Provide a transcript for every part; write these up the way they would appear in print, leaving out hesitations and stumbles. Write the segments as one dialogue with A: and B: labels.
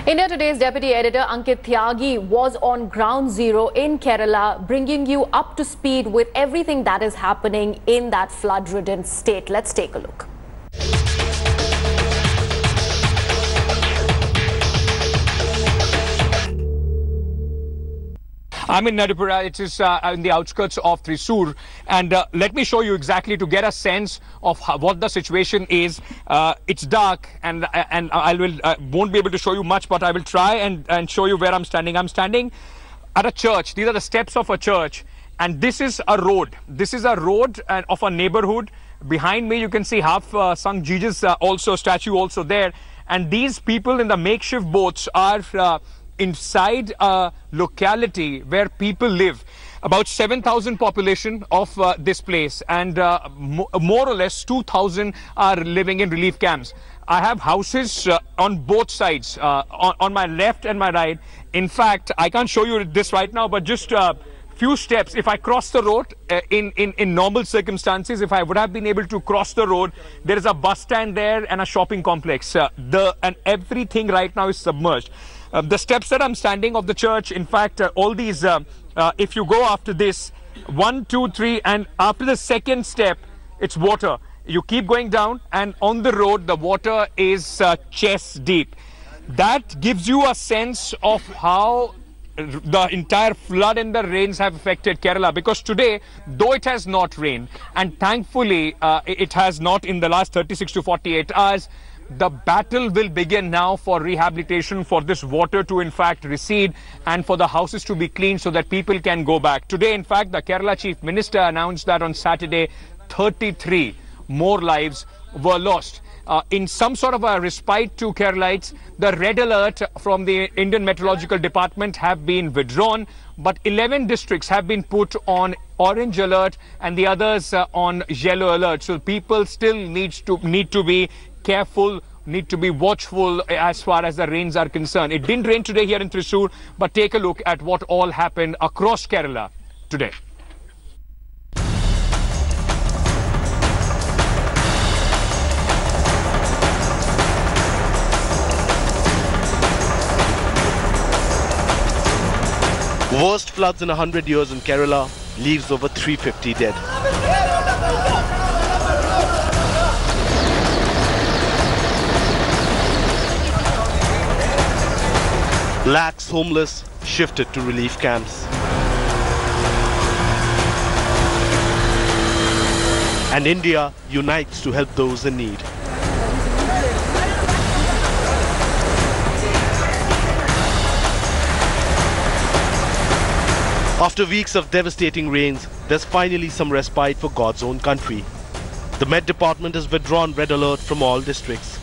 A: India Today's Deputy Editor Ankit Tyagi was on ground zero in Kerala, bringing you up to speed with everything that is happening in that flood-ridden state. Let's take a look.
B: I'm in Nadipura. It is in the outskirts of Thrissur, and let me show you exactly to get a sense of what the situation is. It's dark, and I won't be able to show you much, but I will try and show you where I'm standing. I'm standing at a church. These are the steps of a church, and this is a road. This is a road of a neighborhood. Behind me, you can see half-sunk Jesus statue also there, and these people in the makeshift boats are inside a locality where people live. About 7,000 population of this place, and more or less 2,000 are living in relief camps. I have houses on both sides, on my left and my right. In fact, I can't show you this right now, but just few steps, if I cross the road in normal circumstances, if I would have been able to cross the road, there is a bus stand there and a shopping complex. And everything right now is submerged. The steps that I'm standing of the church, in fact, all these, if you go after this, 1, 2, 3, and after the second step, it's water. You keep going down, and on the road, the water is chest deep. That gives you a sense of how the entire flood and the rains have affected Kerala, because today, though it has not rained, and thankfully it has not in the last 36 to 48 hours, the battle will begin now for rehabilitation, for this water to in fact recede and for the houses to be cleaned so that people can go back. Today, in fact, the Kerala Chief Minister announced that on Saturday, 33 more lives were lost. In some sort of a respite to Keralites, the red alert from the Indian Meteorological Department have been withdrawn, but 11 districts have been put on orange alert and the others on yellow alert. So people still need to be careful, need to be watchful as far as the rains are concerned. It didn't rain today here in Thrissur, but take a look at what all happened across Kerala today.
C: Worst floods in 100 years in Kerala leaves over 350 dead. Lakhs homeless shifted to relief camps. And India unites to help those in need. After weeks of devastating rains, there's finally some respite for God's own country. The Met Department has withdrawn red alert from all districts.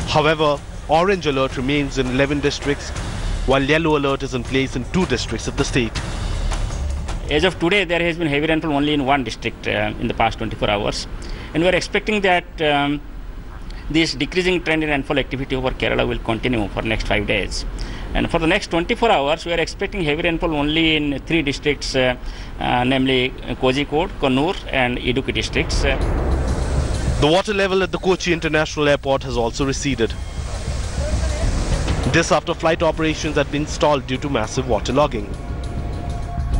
C: However, orange alert remains in 11 districts, while yellow alert is in place in 2 districts of the state.
D: As of today, there has been heavy rainfall only in 1 district in the past 24 hours. And we are expecting that this decreasing trend in rainfall activity over Kerala will continue for next 5 days. And for the next 24 hours, we are expecting heavy rainfall only in 3 districts, namely Kochi, Kannur and Idukki districts.
C: The water level at the Kochi International Airport has also receded. This after flight operations had been stalled due to massive waterlogging.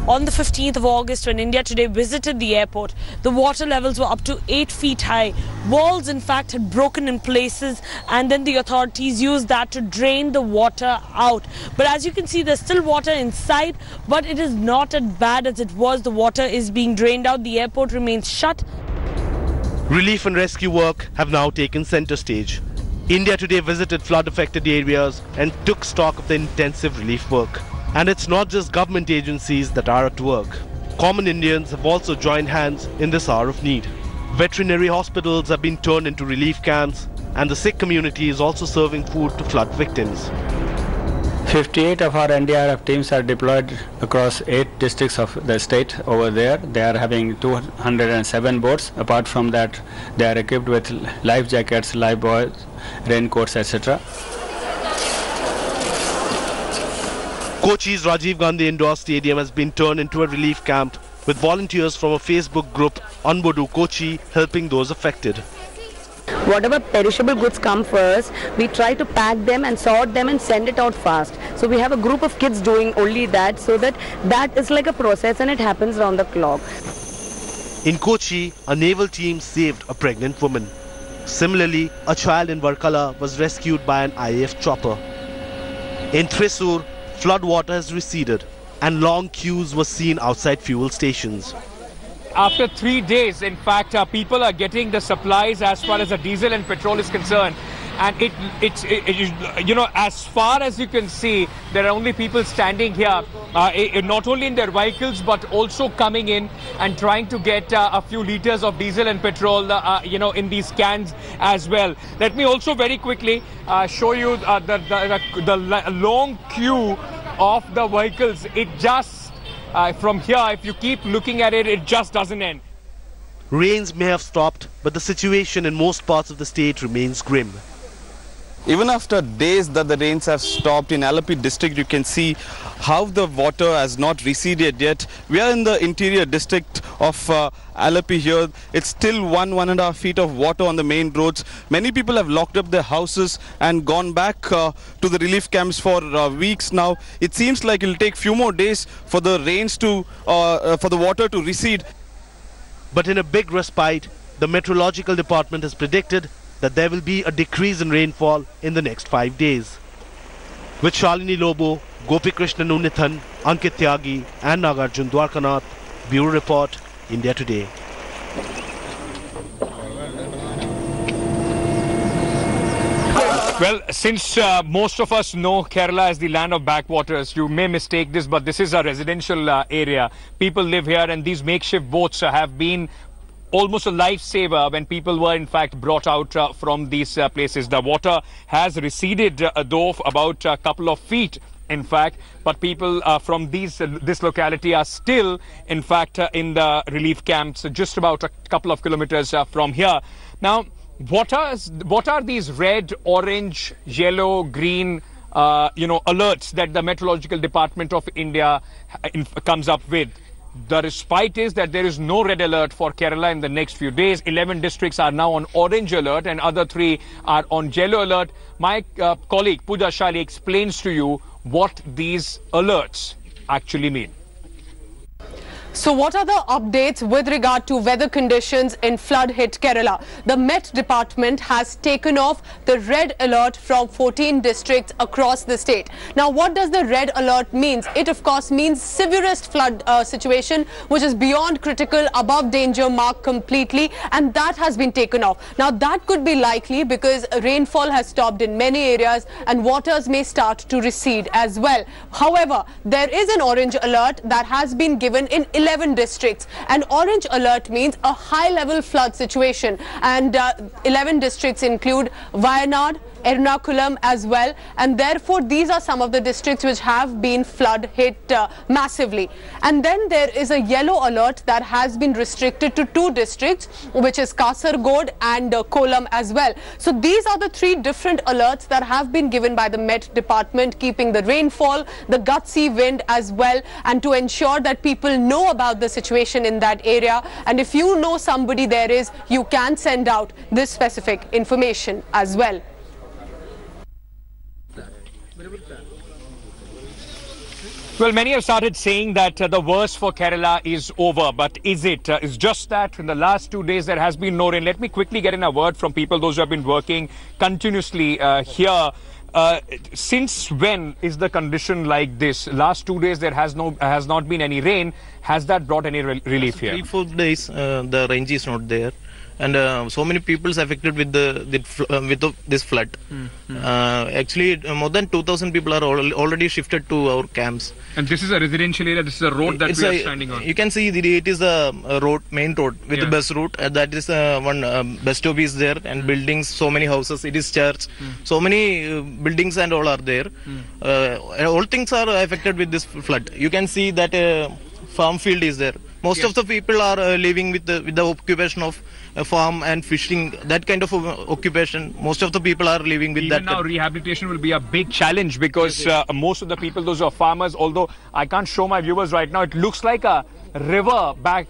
E: On the 15th of August, when India Today visited the airport, the water levels were up to 8 feet high. Walls, in fact, had broken in places, and then the authorities used that to drain the water out. But as you can see, there's still water inside, but it is not as bad as it was. The water is being drained out. The airport remains shut.
C: Relief and rescue work have now taken center stage. India Today visited flood-affected areas and took stock of the intensive relief work. And it's not just government agencies that are at work. Common Indians have also joined hands in this hour of need. Veterinary hospitals have been turned into relief camps, and the Sikh community is also serving food to flood victims.
F: 58 of our NDRF teams are deployed across 8 districts of the state over there. They are having 207 boats. Apart from that, they are equipped with life jackets, life buoys, raincoats, etc.
C: Kochi's Rajiv Gandhi Indoor Stadium has been turned into a relief camp, with volunteers from a Facebook group, Anbodu Kochi, helping those affected.
G: Whatever perishable goods come first, we try to pack them and sort them and send it out fast. So we have a group of kids doing only that, so that is like a process and it happens round the clock.
C: In Kochi, a naval team saved a pregnant woman. Similarly, a child in Varkala was rescued by an IAF chopper. In Thrissur, flood water has receded and long queues were seen outside fuel stations.
B: After 3 days, in fact, people are getting the supplies as far as the diesel and petrol is concerned. And you know, as far as you can see, there are only people standing here, not only in their vehicles, but also coming in and trying to get a few liters of diesel and petrol, you know, in these cans as well. Let me also very quickly show you the long queue of the vehicles. It just from here, if you keep looking at it, it just doesn't end.
C: Rains may have stopped, but the situation in most parts of the state remains grim.
H: Even after days that the rains have stopped in Alleppey district, you can see how the water has not receded yet. We are in the interior district of Alleppey here. It's still 1.5 feet of water on the main roads. Many people have locked up their houses and gone back to the relief camps for weeks now. It seems like it'll take few more days for the rains to, for the water to recede.
C: But in a big respite, the meteorological department has predicted that there will be a decrease in rainfall in the next 5 days. With Shalini Lobo, Gopi Krishnan Unithan, Ankit Tyagi and Nagarjun Dwarkanath, Bureau Report, India Today.
B: Well, since most of us know Kerala as the land of backwaters, you may mistake this, but this is a residential area. People live here and these makeshift boats have been almost a lifesaver when people were in fact brought out from these places. The water has receded though about a couple of feet in fact, but people from this locality are still in fact in the relief camps just about a couple of kilometers from here. Now, what are these red, orange, yellow, green you know, alerts that the Meteorological Department of India comes up with? The respite is that there is no red alert for Kerala in the next few days. 11 districts are now on orange alert and other 3 are on yellow alert. My colleague Pooja Shali explains to you what these alerts actually mean.
I: So what are the updates with regard to weather conditions in flood-hit Kerala? The Met Department has taken off the red alert from 14 districts across the state. Now, what does the red alert mean? It, of course, means severest flood situation, which is beyond critical, above danger mark completely, and that has been taken off. Now, that could be likely because rainfall has stopped in many areas and waters may start to recede as well. However, there is an orange alert that has been given in 11 districts. An orange alert means a high-level flood situation, and 11 districts include Wayanad, Ernakulam as well, and therefore these are some of the districts which have been flood hit massively. And then there is a yellow alert that has been restricted to 2 districts, which is Kasargod and Kollam as well. So these are the 3 different alerts that have been given by the Met Department, keeping the rainfall, the gutsy wind as well, and to ensure that people know about the situation in that area. And if you know somebody there is, you can send out this specific information as well.
B: Well, many have started saying that the worst for Kerala is over, but is it? It's just that in the last 2 days there has been no rain. Let me quickly get in a word from people, those who have been working continuously here. Since when is the condition like this? Last 2 days there has not been any rain. Has that brought any relief here?
J: 3-4 days the range is not there, and so many people affected with this flood. Actually, more than 2,000 people are already shifted to our camps.
B: And this is a residential area. This is a road that we are standing on.
J: You can see it is a road, main road with the bus route. That is one bus stop is there, and buildings, so many houses. It is church, so many buildings and all are there. All things are affected with this flood. You can see that farm field is there. Most of the people are living with the occupation of farm and fishing, that kind of occupation. Most of the people are living with that.
B: Even now, rehabilitation will be a big challenge because most of the people, those are farmers, although I can't show my viewers right now, it looks like a river back,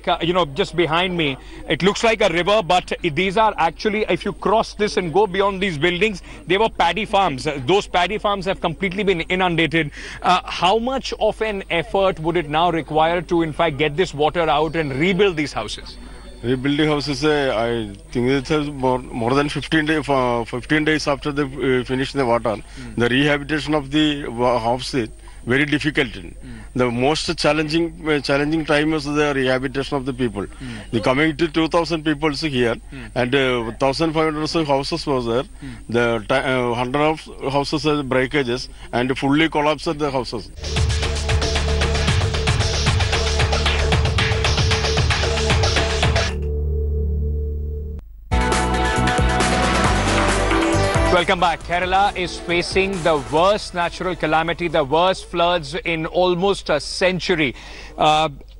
B: just behind me. It looks like a river, but these are actually, if you cross this and go beyond these buildings, they were paddy farms. Those paddy farms have completely been inundated. How much of an effort would it now require to, in fact, get this water out and rebuild these houses?
K: Rebuilding houses, I think it's more than 15 days after they finish the water. The rehabilitation of the house is very difficult. The most challenging time is the rehabilitation of the people. The coming to 2,000 people here, and 1,500 houses was there. The 100 of houses are breakages and fully collapsed the houses.
B: Welcome back. Kerala is facing the worst natural calamity, the worst floods in almost a century.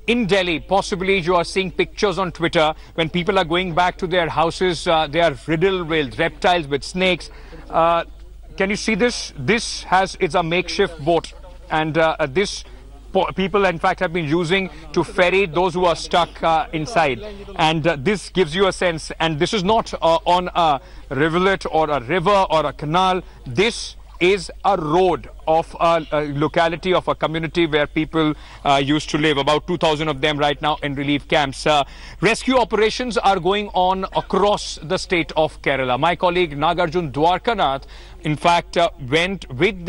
B: In Delhi, possibly you are seeing pictures on Twitter when people are going back to their houses. They are riddled with reptiles, with snakes. Can you see this? It's a makeshift boat, and this people in fact have been using to ferry those who are stuck inside, and this gives you a sense, and this is not on a rivulet or a river or a canal. This is a road of a locality, of a community where people used to live. About 2,000 of them right now in relief camps. Rescue operations are going on across the state of Kerala. My colleague Nagarjun Dwarkanath, in fact, went with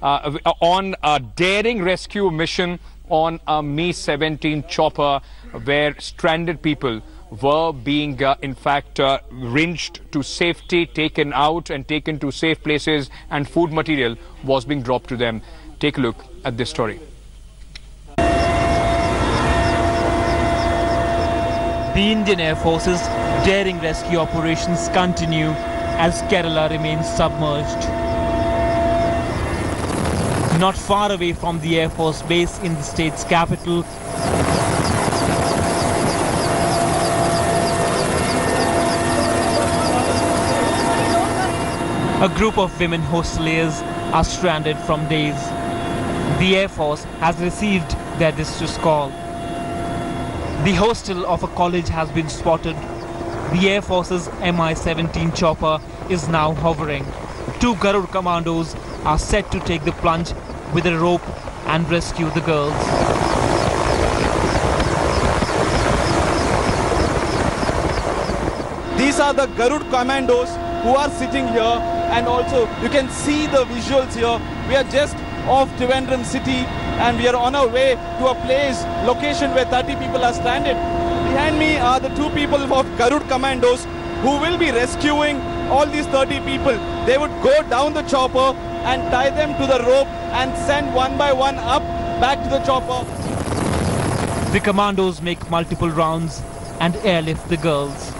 B: on a daring rescue mission on a Mi-17 chopper where stranded people were being, in fact, wrenched to safety, taken out and taken to safe places, and food material was being dropped to them. Take a look at this story.
L: The Indian Air Force's daring rescue operations continue as Kerala remains submerged. Not far away from the Air Force base in the state's capital, a group of women hosteliers are stranded from days. The Air Force has received their distress call. The hostel of a college has been spotted. The Air Force's Mi-17 chopper is now hovering. 2 Garud commandos are set to take the plunge with a rope and rescue the girls.
H: These are the Garud commandos who are sitting here, and also you can see the visuals here. We are just off Trivandrum city and we are on our way to a location where 30 people are stranded. Behind me are the 2 people of Garud commandos who will be rescuing all these 30 people. They would go down the chopper and tie them to the rope and send one by one up back to the chopper.
L: The commandos make multiple rounds and airlift the girls.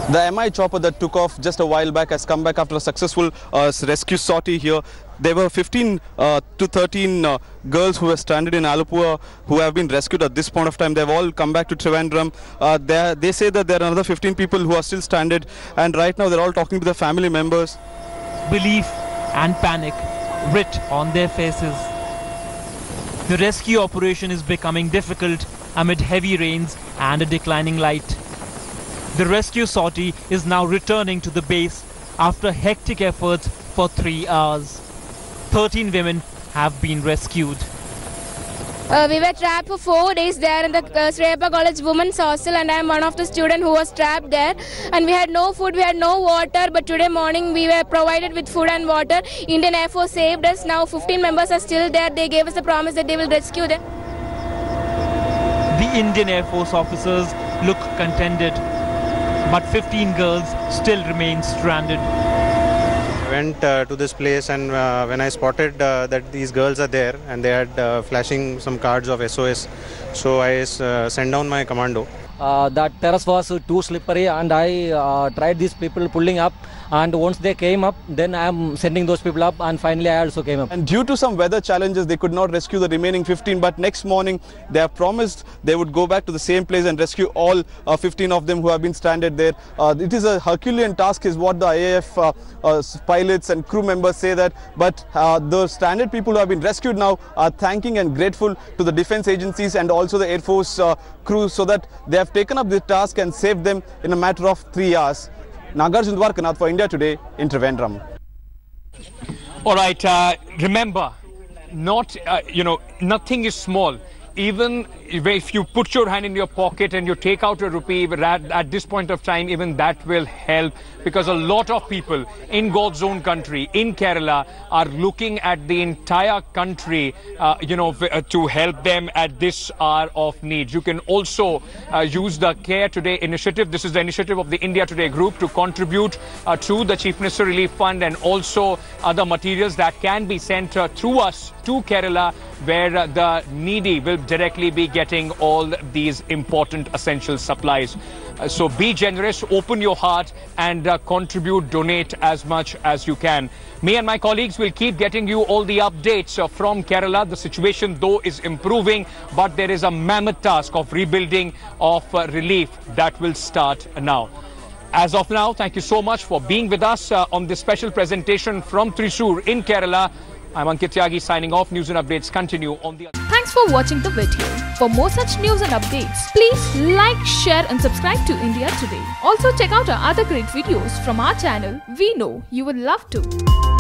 H: The MI chopper that took off just a while back has come back after a successful rescue sortie here. There were 15 to 13 girls who were stranded in Alleppey who have been rescued at this point of time. They've all come back to Trivandrum. They say that there are another 15 people who are still stranded, and right now they're all talking to their family members.
L: Belief and panic writ on their faces. The rescue operation is becoming difficult amid heavy rains and a declining light. The rescue sortie is now returning to the base after hectic efforts for 3 hours. 13 women have been rescued.
M: We were trapped for 4 days there in the Srepa College Women's Hostel, and I am one of the students who was trapped there. And we had no food, we had no water, but today morning we were provided with food and water. Indian Air Force saved us. Now 15 members are still there. They gave us a promise that they will rescue them.
L: The Indian Air Force officers look contented, but 15 girls still remain stranded.
N: I went to this place, and when I spotted that these girls are there and they had flashing some cards of SOS, so I sent down my commando.
O: That terrace was too slippery, and I tried these people pulling up, and once they came up, then I am sending those people up, and finally I also came up.
H: And due to some weather challenges, they could not rescue the remaining 15, but next morning they have promised they would go back to the same place and rescue all 15 of them who have been stranded there. It is a Herculean task is what the IAF pilots and crew members say that, but the stranded people who have been rescued now are thanking and grateful to the defense agencies and also the Air Force crew, so that they have taken up the task and saved them in a matter of 3 hours. Nagarjun Dwarkanath for India Today in Trivandrum.
B: All right, remember, nothing is small. Even if you put your hand in your pocket and you take out a rupee at this point of time, even that will help, because a lot of people in God's own country, in Kerala, are looking at the entire country, to help them at this hour of need. You can also use the Care Today initiative. This is the initiative of the India Today group to contribute to the Chief Minister Relief Fund, and also other materials that can be sent through us to Kerala, where the needy will directly be getting all these important essential supplies. So be generous, open your heart, and contribute, donate as much as you can. Me and my colleagues will keep getting you all the updates from Kerala. The situation, though, is improving, but there is a mammoth task of rebuilding, of relief that will start now. As of now, thank you so much for being with us on this special presentation from Thrissur in Kerala. I'm Ankit Tyagi signing off. News and updates continue on the...
P: Thanks for watching the video. For more such news and updates, please like, share and subscribe to India Today. Also check out our other great videos from our channel. We know you would love to.